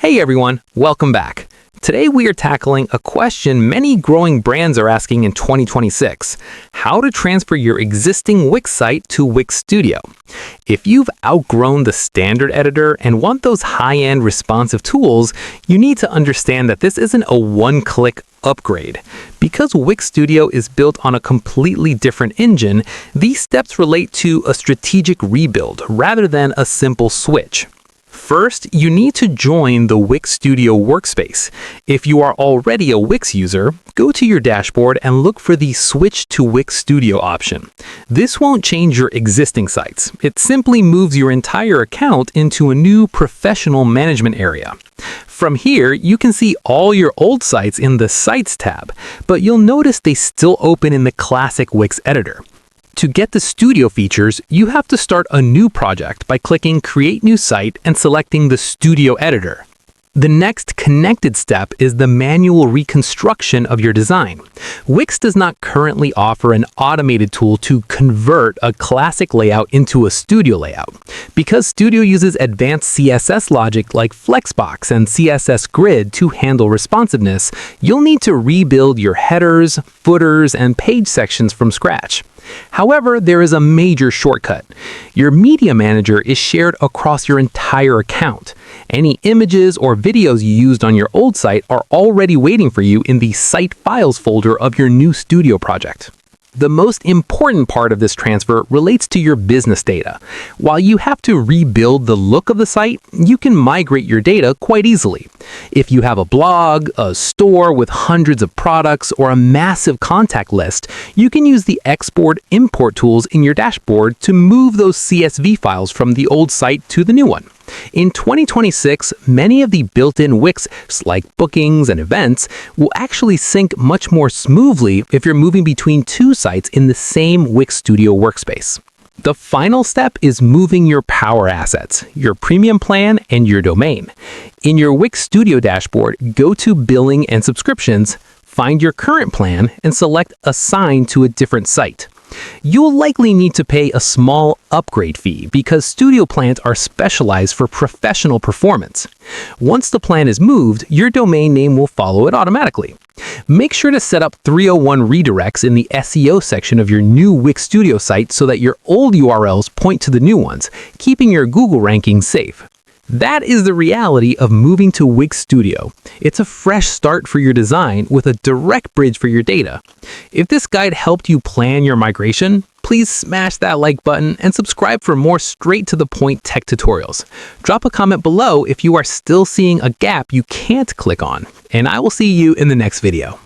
Hey everyone, welcome back. Today we are tackling a question many growing brands are asking in 2026, how to transfer your existing Wix site to Wix Studio. If you've outgrown the standard editor and want those high-end responsive tools, you need to understand that this isn't a one-click upgrade. Because Wix Studio is built on a completely different engine, these steps relate to a strategic rebuild rather than a simple switch. First, you need to join the Wix Studio workspace. If you are already a Wix user, go to your dashboard and look for the Switch to Wix Studio option. This won't change your existing sites. It simply moves your entire account into a new professional management area. From here, you can see all your old sites in the Sites tab, but you'll notice they still open in the classic Wix Editor. To get the Studio features, you have to start a new project by clicking Create New Site and selecting the Studio Editor. The next connected step is the manual reconstruction of your design. Wix does not currently offer an automated tool to convert a classic layout into a Studio layout. Because Studio uses advanced CSS logic like Flexbox and CSS Grid to handle responsiveness, you'll need to rebuild your headers, footers, and page sections from scratch. However, there is a major shortcut. Your media manager is shared across your entire account. Any images or videos you used on your old site are already waiting for you in the Site Files folder of your new Studio project. The most important part of this transfer relates to your business data. While you have to rebuild the look of the site, you can migrate your data quite easily. If you have a blog, a store with hundreds of products, or a massive contact list, you can use the export-import tools in your dashboard to move those CSV files from the old site to the new one. In 2026, many of the built-in Wix, like bookings and events, will actually sync much more smoothly if you're moving between two sites in the same Wix Studio workspace. The final step is moving your power assets, your premium plan, and your domain. In your Wix Studio dashboard, go to Billing and Subscriptions, find your current plan, and select Assign to a different site. You'll likely need to pay a small upgrade fee because Studio plans are specialized for professional performance. Once the plan is moved, your domain name will follow it automatically. Make sure to set up 301 redirects in the SEO section of your new Wix Studio site so that your old URLs point to the new ones, keeping your Google rankings safe. That is the reality of moving to Wix Studio. It's a fresh start for your design with a direct bridge for your data. If this guide helped you plan your migration, please smash that like button and subscribe for more straight-to-the-point tech tutorials. Drop a comment below if you are still seeing a gap you can't click on, and I will see you in the next video.